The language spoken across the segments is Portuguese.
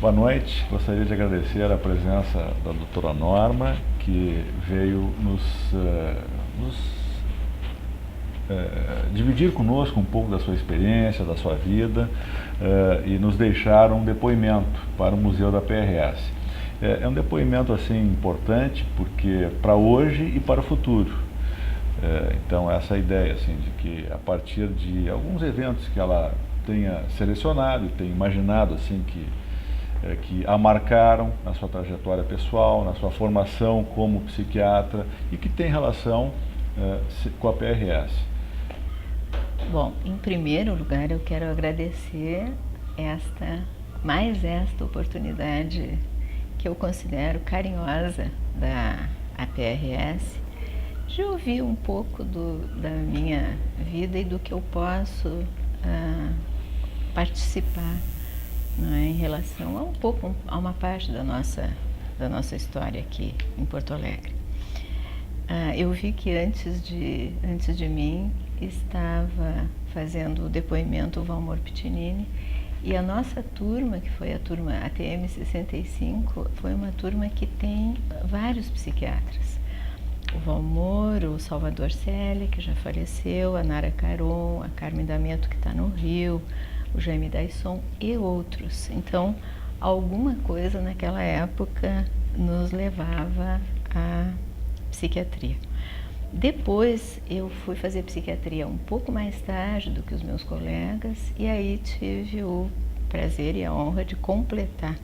Boa noite. Gostaria de agradecer a presença da doutora Norma, que veio dividir conosco um pouco da sua experiência, da sua vida, e nos deixar um depoimento para o Museu da PRS. É um depoimento assim importante porque para hoje e para o futuro. Então essa ideia assim de que a partir de alguns eventos que ela tenha selecionado e tenha imaginado assim que a marcaram na sua trajetória pessoal, na sua formação como psiquiatra e que tem relação com a PRS. Bom, em primeiro lugar eu quero agradecer esta oportunidade que eu considero carinhosa da APRS, de ouvir um pouco da minha vida e do que eu posso participar, não é, em relação a uma parte da nossa história aqui em Porto Alegre. Eu vi que antes de mim estava fazendo o depoimento o Valmor Pitinini, e a nossa turma, que foi a turma ATM 65, foi uma turma que tem vários psiquiatras. O Valmor, o Salvador Célia, que já faleceu, a Nara Caron, a Carmen D'Ameto, que está no Rio, o Jaime Daisson e outros. Então, alguma coisa naquela época nos levava à psiquiatria. Depois eu fui fazer psiquiatria um pouco mais tarde do que os meus colegas, e aí tive o prazer e a honra de completar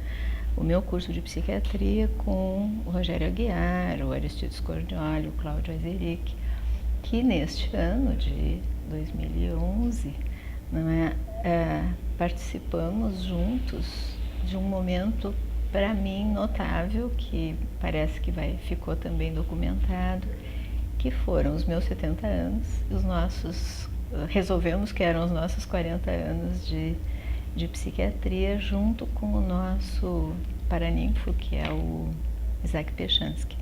o meu curso de psiquiatria com o Rogério Aguiar, o Aristides Cordioli, o Cláudio Azeric, que neste ano de 2011, participamos juntos de um momento, para mim, notável, que parece que ficou também documentado, que foram os meus 70 anos, resolvemos que eram os nossos 40 anos de psiquiatria, junto com o nosso paraninfo, que é o Isaac Pechansky.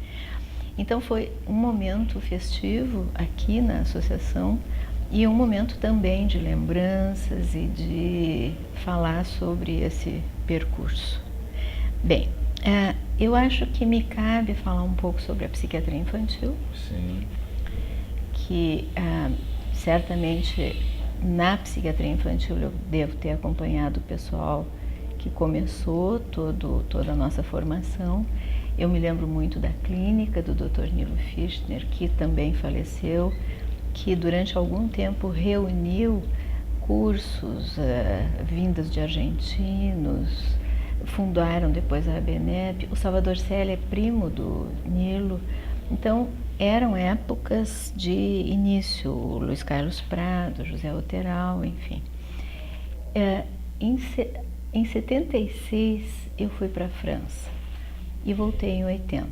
Então foi um momento festivo aqui na associação e um momento também de lembranças e de falar sobre esse percurso. Bem, eu acho que me cabe falar um pouco sobre a psiquiatria infantil. Sim. Que certamente na psiquiatria infantil eu devo ter acompanhado o pessoal que começou toda a nossa formação. Eu me lembro muito da clínica do Dr. Nilo Fischner, que também faleceu, que durante algum tempo reuniu cursos vindos de argentinos, fundaram depois a ABNEP. O Salvador Célia é primo do Nilo. Então, eram épocas de início, o Luiz Carlos Prado, José Otteral, enfim. Em 76, eu fui para a França e voltei em 80.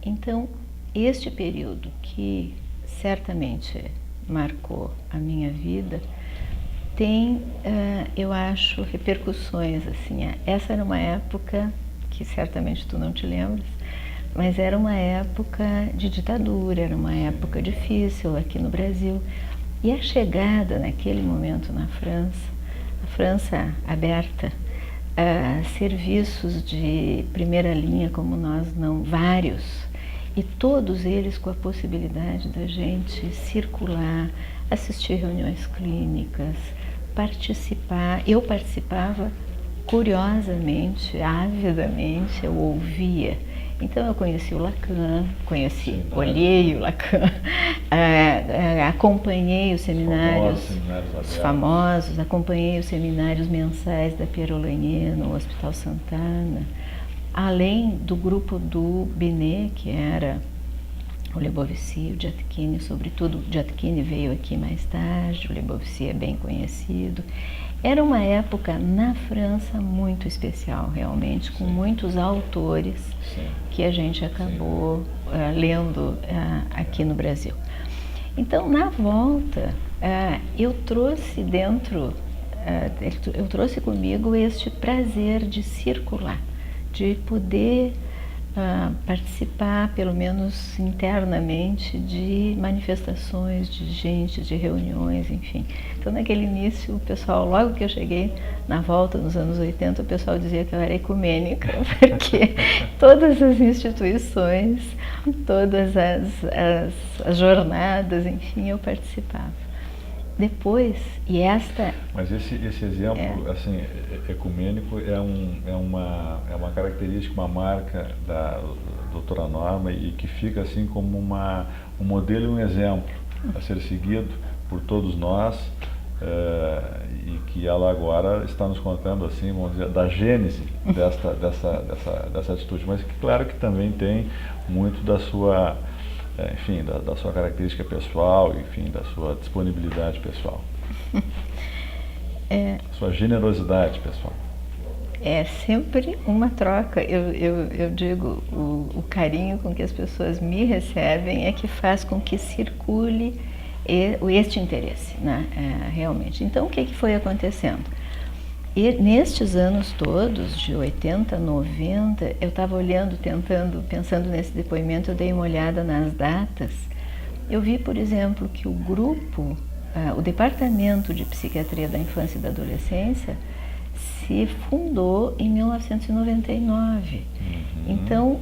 Então, este período que certamente marcou a minha vida tem, eu acho, repercussões, assim. Essa era uma época que certamente tu não te lembras, mas era uma época de ditadura, era uma época difícil aqui no Brasil. E a chegada naquele momento na França, a França aberta a serviços de primeira linha como nós não, vários, e todos eles com a possibilidade da gente circular, assistir reuniões clínicas, participar. Eu participava curiosamente, avidamente, eu ouvia. Então eu conheci o Lacan, olhei o Lacan, acompanhei os seminários, os famosos, acompanhei os seminários mensais da Piero Lanier no Hospital Santana, além do grupo do Binet, que era o Lebovici, o Jatquini, sobretudo o Jatquini veio aqui mais tarde, o Lebovici é bem conhecido. Era uma época na França muito especial, realmente, com muitos autores que a gente acabou lendo aqui no Brasil. Então, na volta, eu trouxe comigo este prazer de circular, de poder participar, pelo menos internamente, de manifestações, de gente, de reuniões, enfim. Então, naquele início, o pessoal, logo que eu cheguei, na volta, nos anos 80, o pessoal dizia que eu era ecumênica, porque todas as instituições, todas as jornadas, enfim, eu participava. Depois, e esta... Mas esse exemplo, assim, ecumênico é uma característica, uma marca da doutora Norma e que fica assim como um modelo e um exemplo a ser seguido por todos nós, e que ela agora está nos contando, assim, vamos dizer, da gênese dessa atitude, mas que claro que também tem muito da sua... enfim, da sua característica pessoal, enfim, da sua disponibilidade pessoal. Sua generosidade pessoal. É sempre uma troca. Eu digo, o carinho com que as pessoas me recebem é que faz com que circule este interesse, né? Realmente. Então, o que foi acontecendo? E nestes anos todos, de 80, 90, eu estava olhando, pensando nesse depoimento, eu dei uma olhada nas datas. Eu vi, por exemplo, que o grupo, o Departamento de Psiquiatria da Infância e da Adolescência, se fundou em 1999. Então,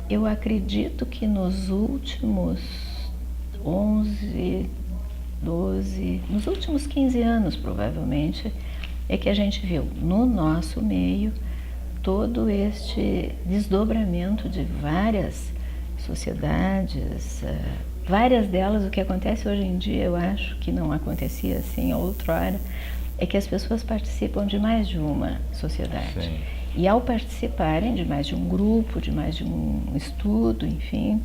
eu acredito que nos últimos 11, 12, nos últimos 15 anos, provavelmente, é que a gente viu no nosso meio todo este desdobramento de várias sociedades, várias delas. O que acontece hoje em dia, eu acho que não acontecia assim outrora, é que as pessoas participam de mais de uma sociedade. Sim. E ao participarem de mais de um grupo, de mais de um estudo, enfim,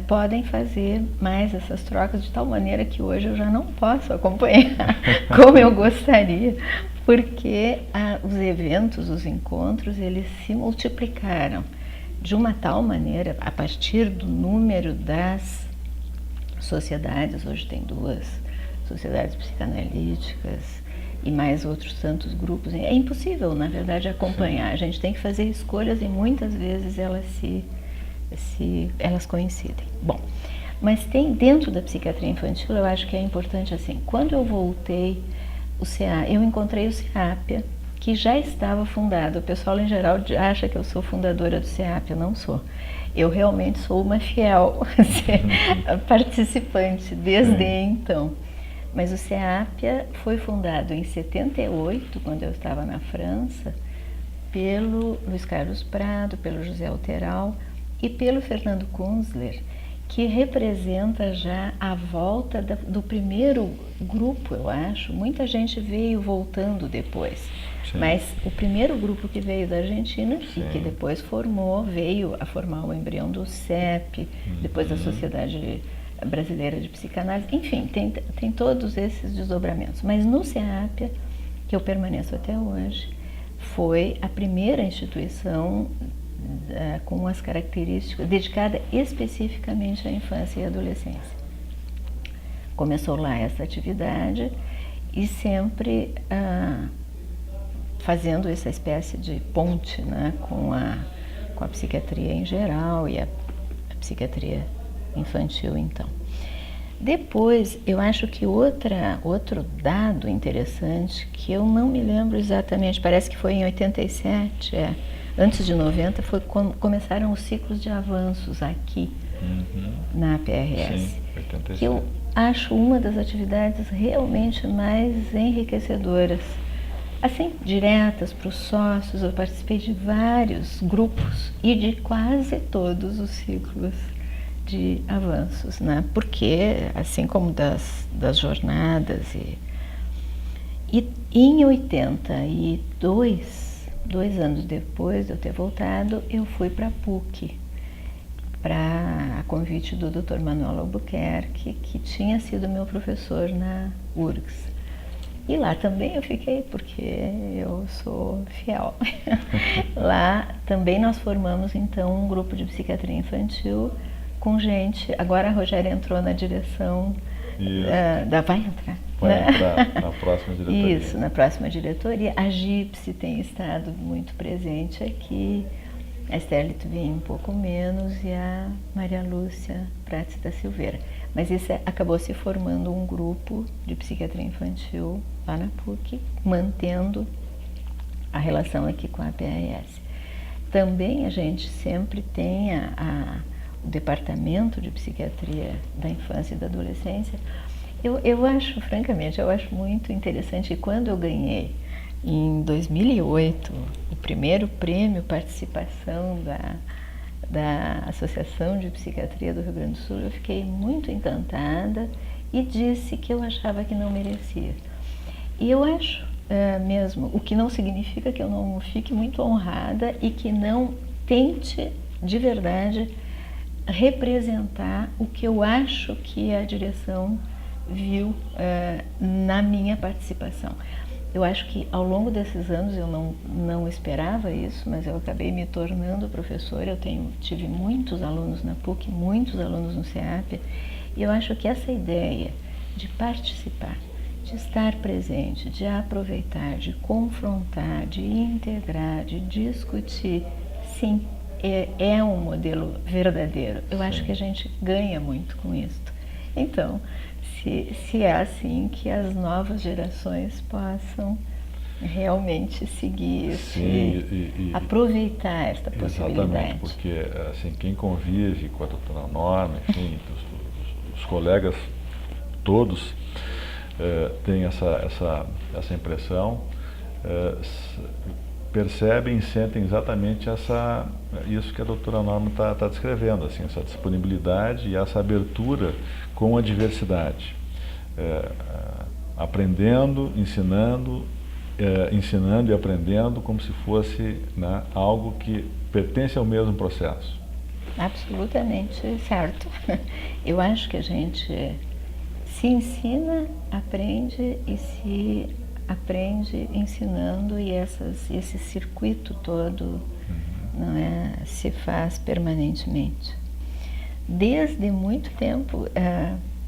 podem fazer mais essas trocas de tal maneira que hoje eu já não posso acompanhar como eu gostaria, porque os eventos, os encontros, eles se multiplicaram de uma tal maneira, a partir do número das sociedades. Hoje tem 2 sociedades psicanalíticas e mais outros tantos grupos. É impossível, na verdade, acompanhar. A gente tem que fazer escolhas e muitas vezes elas coincidem. Bom, mas tem dentro da psiquiatria infantil, eu acho que é importante assim, quando eu voltei, eu encontrei o CEAPIA, que já estava fundado. O pessoal em geral acha que eu sou fundadora do CEAPIA, não sou. Eu realmente sou uma fiel participante desde então. Mas o CEAPIA foi fundado em 78, quando eu estava na França, pelo Luiz Carlos Prado, pelo José Alteral e pelo Fernando Kunzler, que representa já a volta do primeiro grupo, eu acho. Muita gente veio voltando depois, sim, mas o primeiro grupo que veio da Argentina, sim, e que depois veio a formar o embrião do CEP, depois da Sociedade Brasileira de Psicanálise, enfim, tem todos esses desdobramentos. Mas no CEAPIA, que eu permaneço até hoje, foi a primeira instituição com as características, dedicada especificamente à infância e adolescência. Começou lá essa atividade e sempre fazendo essa espécie de ponte, né, com a psiquiatria em geral e a psiquiatria infantil, então. Depois, eu acho que outro dado interessante, que eu não me lembro exatamente, parece que foi em 87, antes de 90, foi quando começaram os ciclos de avanços aqui na PRS. Sim, 87. Que eu acho uma das atividades realmente mais enriquecedoras. Assim, diretas para os sócios, eu participei de vários grupos e de quase todos os ciclos de avanços, né? Porque, assim como das jornadas, e em 82, 2 anos depois de eu ter voltado, eu fui para a PUC, a convite do Dr. Manuel Albuquerque, que tinha sido meu professor na URGS. E lá também eu fiquei, porque eu sou fiel. Lá também nós formamos, então, um grupo de psiquiatria infantil com gente. Agora a Rogéria entrou na direção vai entrar. Vai entrar na próxima diretoria. Isso, na próxima diretoria. A GIPSE tem estado muito presente aqui. a Esther Litvin um pouco menos e a Maria Lúcia Prates da Silveira. Mas isso acabou se formando um grupo de psiquiatria infantil lá na PUC, mantendo a relação aqui com a PAS. Também a gente sempre tem o departamento de psiquiatria da infância e da adolescência. Eu acho, francamente, eu acho muito interessante que quando eu ganhei em 2008 o primeiro prêmio participação da Associação de Psiquiatria do Rio Grande do Sul, eu fiquei muito encantada e disse que eu achava que não merecia. E eu acho mesmo, o que não significa que eu não fique muito honrada e que não tente de verdade representar o que eu acho que a direção viu na minha participação. Eu acho que ao longo desses anos eu não esperava isso, mas eu acabei me tornando professora. Eu tive muitos alunos na PUC, muitos alunos no CEAP, e eu acho que essa ideia de participar, de estar presente, de aproveitar, de confrontar, de integrar, de discutir, sim, é um modelo verdadeiro. Eu acho que a gente ganha muito com isso. Então, se é assim, que as novas gerações possam realmente seguir e aproveitar esta possibilidade. Exatamente, porque assim, quem convive com a doutora Norma, enfim, os colegas todos têm essa impressão, percebem e sentem exatamente isso que a doutora Norma está descrevendo, assim, essa disponibilidade e essa abertura com a diversidade, aprendendo, ensinando e aprendendo como se fosse, né, algo que pertence ao mesmo processo. Absolutamente certo. Eu acho que a gente se ensina, aprende e se aprende ensinando, e esse circuito todo não se faz permanentemente. Desde muito tempo,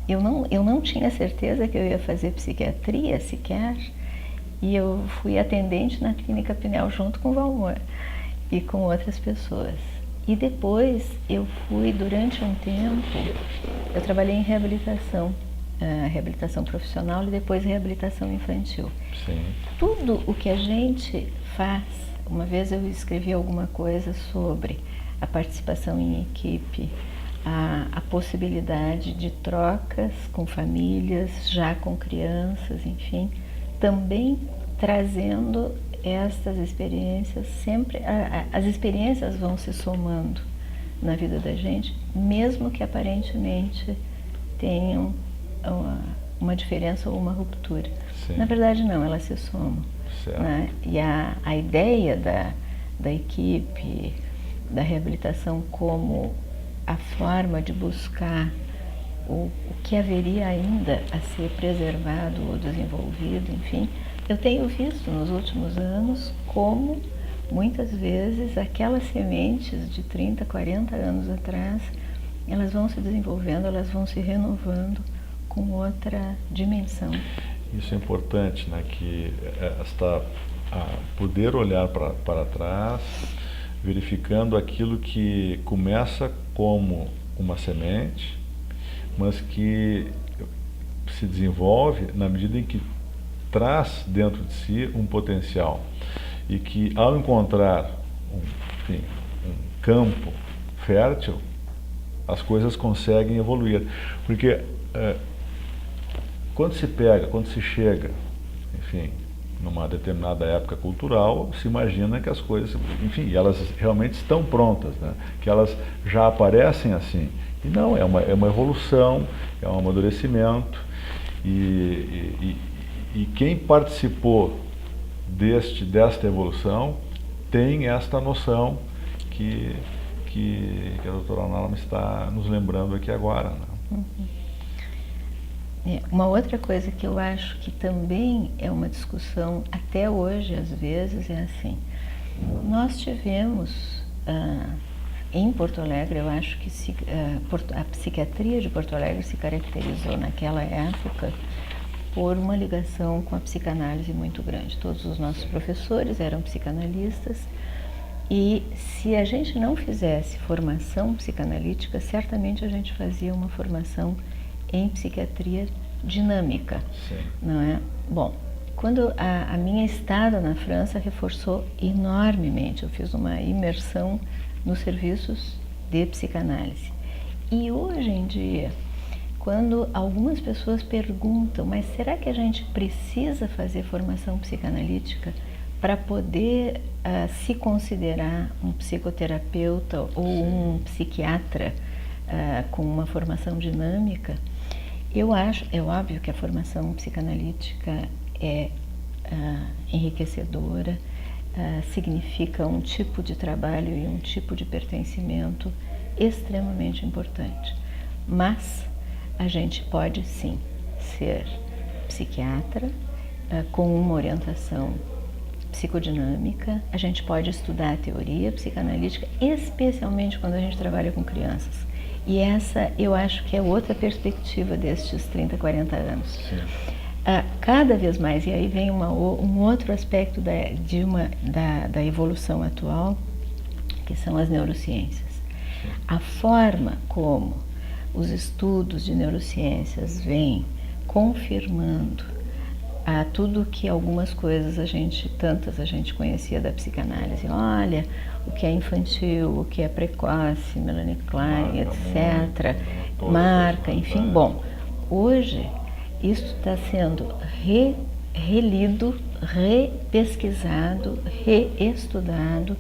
eu não tinha certeza que eu ia fazer psiquiatria sequer, e eu fui atendente na clínica Pinel junto com o Valmor e com outras pessoas. E depois eu fui, durante um tempo, eu trabalhei em reabilitação profissional e depois reabilitação infantil. Sim. Tudo o que a gente faz, uma vez eu escrevi alguma coisa sobre a participação em equipe, a possibilidade de trocas com famílias, já com crianças, enfim, também trazendo estas experiências, sempre as experiências vão se somando na vida da gente, mesmo que aparentemente tenham uma diferença ou uma ruptura. Sim. Na verdade não, elas se somam. Né? E a ideia da equipe, da reabilitação como a forma de buscar o que haveria ainda a ser preservado ou desenvolvido, enfim, eu tenho visto nos últimos anos como muitas vezes aquelas sementes de 30, 40 anos atrás, elas vão se desenvolvendo, elas vão se renovando com outra dimensão. Isso é importante, né? Que poder olhar para trás, verificando aquilo que começa como uma semente, mas que se desenvolve na medida em que traz dentro de si um potencial, e que ao encontrar um campo fértil, as coisas conseguem evoluir, porque quando se chega, enfim, numa determinada época cultural, se imagina que as coisas, enfim, elas realmente estão prontas, né? Que elas já aparecem assim. E não, é uma evolução, é um amadurecimento, e quem participou desta evolução tem esta noção que a doutora Norma está nos lembrando aqui agora. Né? Uma outra coisa que eu acho que também é uma discussão até hoje, às vezes, é assim. Nós tivemos, em Porto Alegre, eu acho que a psiquiatria de Porto Alegre se caracterizou naquela época por uma ligação com a psicanálise muito grande. Todos os nossos professores eram psicanalistas E se a gente não fizesse formação psicanalítica, certamente a gente fazia uma formação em psiquiatria dinâmica, Sim. não é? Bom, quando a minha estada na França reforçou enormemente, eu fiz uma imersão nos serviços de psicanálise. E hoje em dia, quando algumas pessoas perguntam, mas será que a gente precisa fazer formação psicanalítica para poder se considerar um psicoterapeuta ou um psiquiatra com uma formação dinâmica? Eu acho, é óbvio que a formação psicanalítica é enriquecedora, significa um tipo de trabalho e um tipo de pertencimento extremamente importante. Mas a gente pode sim ser psiquiatra com uma orientação psicodinâmica, a gente pode estudar a teoria psicanalítica, especialmente quando a gente trabalha com crianças. E essa eu acho que é outra perspectiva destes 30, 40 anos. Cada vez mais, e aí vem um outro aspecto da evolução atual, que são as neurociências. A forma como os estudos de neurociências vêm confirmando tudo que algumas coisas tantas a gente conhecia da psicanálise. Olha, o que é infantil, o que é precoce, Melanie Klein, etc. Marca, enfim. Bom, hoje isso está sendo relido, repesquisado, reestudado,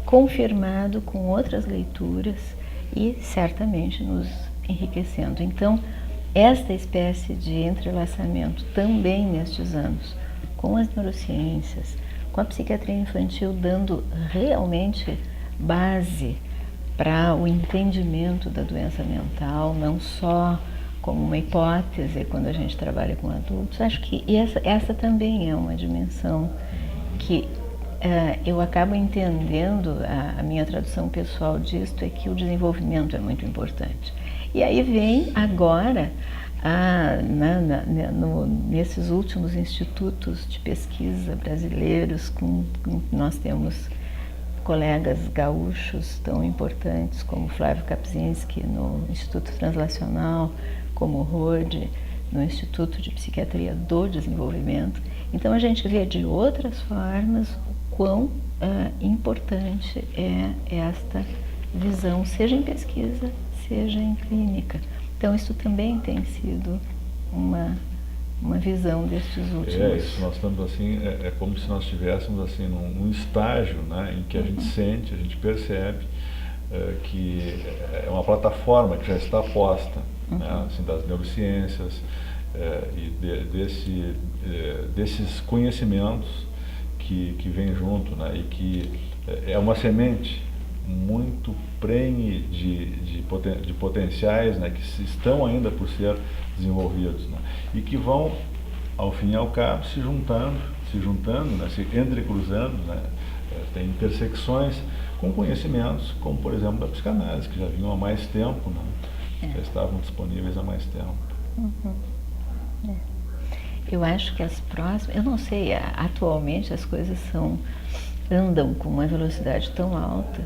confirmado com outras leituras e certamente nos enriquecendo. Então, esta espécie de entrelaçamento também nestes anos com as neurociências, com a psiquiatria infantil dando realmente base para o entendimento da doença mental, não só como uma hipótese quando a gente trabalha com adultos. Acho que essa também é uma dimensão que eu acabo entendendo, a minha tradução pessoal disto é que o desenvolvimento é muito importante. E aí vem agora, nesses últimos institutos de pesquisa brasileiros, nós temos colegas gaúchos tão importantes como Flávio Kapczynski no Instituto Translacional, como Rode no Instituto de Psiquiatria do Desenvolvimento. Então a gente vê de outras formas o quão importante é esta visão, seja em pesquisa, seja em clínica. Então isso também tem sido uma visão destes últimos. Isso nós estamos assim, é como se nós estivéssemos assim num estágio, né, em que a gente sente, a gente percebe que é uma plataforma que já está posta, né, assim, das neurociências e desses conhecimentos que vêm junto, né, e que é uma semente muito prenhe de potenciais, né, que estão ainda por ser desenvolvidos, né, e que vão, ao fim e ao cabo, se juntando, né, se entrecruzando, né, tem intersecções com conhecimentos, como por exemplo da psicanálise, que já vinham há mais tempo, né, já estavam disponíveis há mais tempo. Eu acho que as próximas, eu não sei, atualmente as coisas andam com uma velocidade tão alta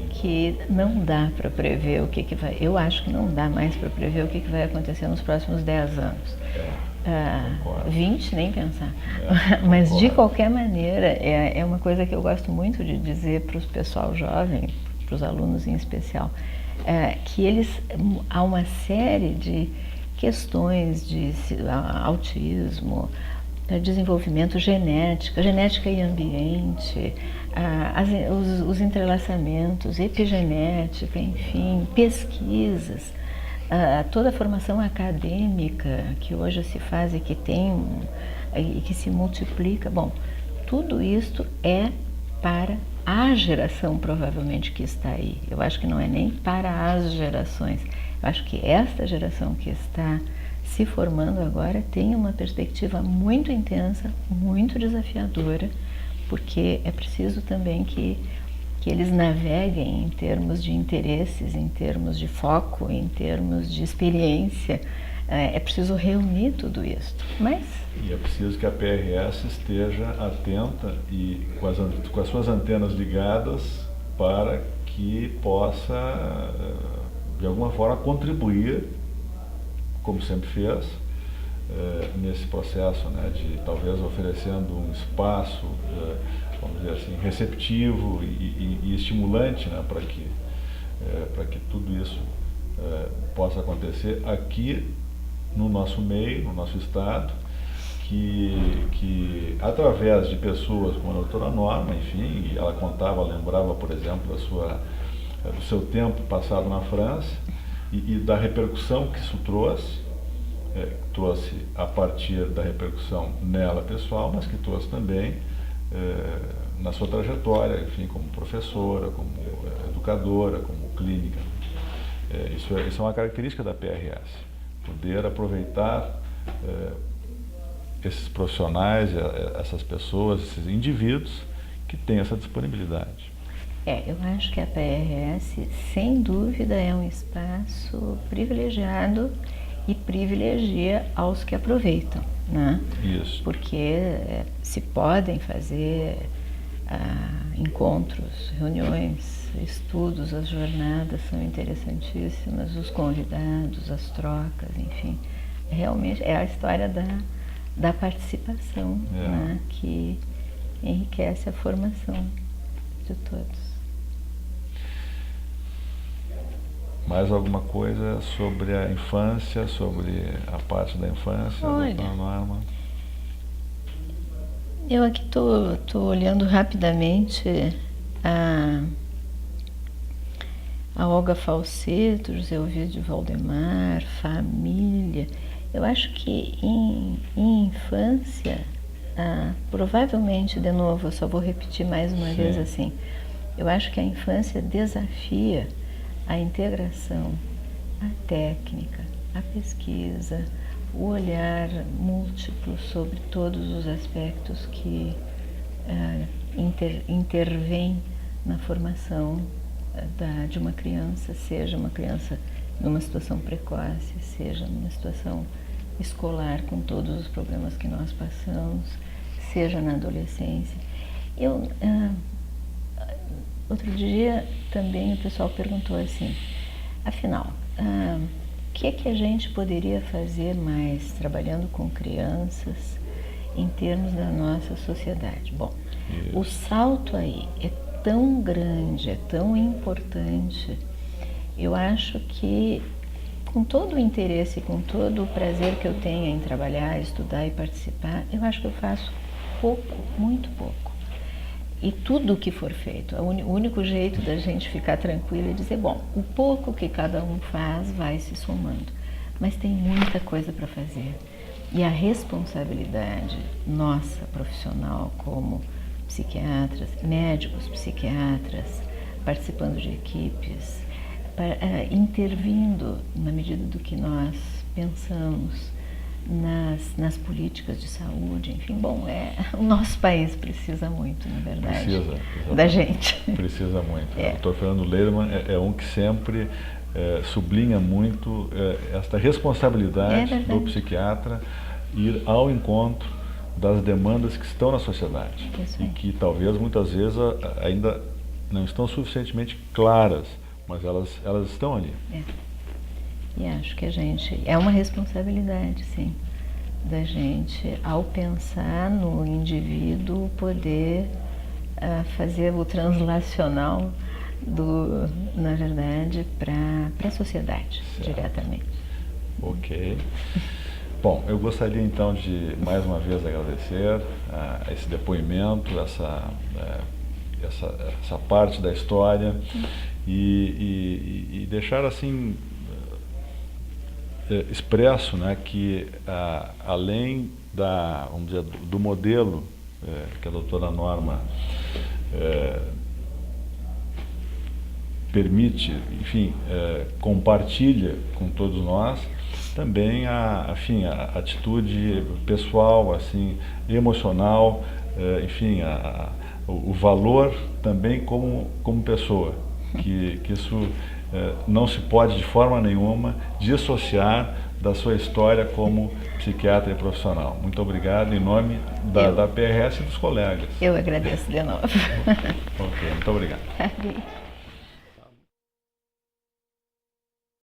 que não dá para prever o que vai. Eu acho que não dá mais para prever o que vai acontecer nos próximos 10 anos. 20, nem pensar. Mas de qualquer maneira, é uma coisa que eu gosto muito de dizer para o pessoal jovem, para os alunos em especial, que há uma série de questões de autismo, desenvolvimento, genética e ambiente, os entrelaçamentos, epigenética, enfim, pesquisas, toda a formação acadêmica que hoje se faz e que se multiplica. Bom, tudo isto é para a geração provavelmente que está aí. Eu acho que não é nem para as gerações. Eu acho que esta geração que está se formando agora tem uma perspectiva muito intensa, muito desafiadora, porque é preciso também que eles naveguem em termos de interesses, em termos de foco, em termos de experiência. É preciso reunir tudo isso. E é preciso que a PRS esteja atenta e com as suas antenas ligadas para que possa, de alguma forma, contribuir, como sempre fez, nesse processo, né, de talvez oferecendo um espaço, vamos dizer assim, receptivo e estimulante, né, para que tudo isso possa acontecer aqui no nosso meio, no nosso estado, que através de pessoas como a doutora Norma, enfim, ela lembrava, por exemplo, do seu tempo passado na França e da repercussão que isso trouxe a partir da repercussão nela pessoal, mas que trouxe também na sua trajetória, enfim, como professora, como educadora, como clínica. Isso é uma característica da PRS, poder aproveitar esses profissionais, essas pessoas, esses indivíduos que têm essa disponibilidade. Eu acho que a PRS, sem dúvida, é um espaço privilegiado e privilegia aos que aproveitam, né? Isso. Porque se podem fazer encontros, reuniões, estudos, as jornadas são interessantíssimas, os convidados, as trocas, enfim. Realmente é a história da participação, né, que enriquece a formação de todos. Mais alguma coisa sobre a infância, sobre a parte da infância, doutora Norma? Eu aqui estou olhando rapidamente a Olga Falseto, José Ovidio Valdemar, família. Eu acho que em infância, provavelmente, de novo, eu só vou repetir mais uma vez assim, eu acho que a infância desafia a integração, a técnica, a pesquisa, o olhar múltiplo sobre todos os aspectos que intervêm na formação de uma criança, seja uma criança numa situação precoce, seja numa situação escolar com todos os problemas que nós passamos, seja na adolescência. Outro dia também o pessoal perguntou assim, afinal, o que a gente poderia fazer mais trabalhando com crianças em termos da nossa sociedade? Bom, o salto aí é tão grande, é tão importante. Eu acho que com todo o interesse, com todo o prazer que eu tenho em trabalhar, estudar e participar, eu acho que eu faço pouco, muito pouco. E tudo o que for feito, o único jeito da gente ficar tranquilo é dizer, bom, o pouco que cada um faz vai se somando, mas tem muita coisa para fazer. E a responsabilidade nossa, profissional, como psiquiatras, médicos, psiquiatras, participando de equipes, intervindo na medida do que nós pensamos, nas políticas de saúde, enfim, bom, o nosso país precisa muito, na verdade, da gente. Precisa muito. O Dr. Fernando Lederman é um que sempre sublinha muito esta responsabilidade do psiquiatra ir ao encontro das demandas que estão na sociedade e que talvez muitas vezes ainda não estão suficientemente claras, mas elas estão ali. E acho que é uma responsabilidade, sim, da gente, ao pensar no indivíduo, poder fazer o translacional na verdade, para a sociedade, diretamente. Ok. Bom, eu gostaria então de mais uma vez agradecer esse depoimento, essa parte da história e deixar assim expresso, né, que além vamos dizer, do modelo que a doutora Norma permite, enfim, compartilha com todos nós, também a atitude pessoal, assim, emocional, enfim, o valor também como pessoa, que isso não se pode de forma nenhuma dissociar da sua história como psiquiatra e profissional. Muito obrigado em nome da PRS e dos colegas. Eu agradeço de novo. Ok, muito obrigado.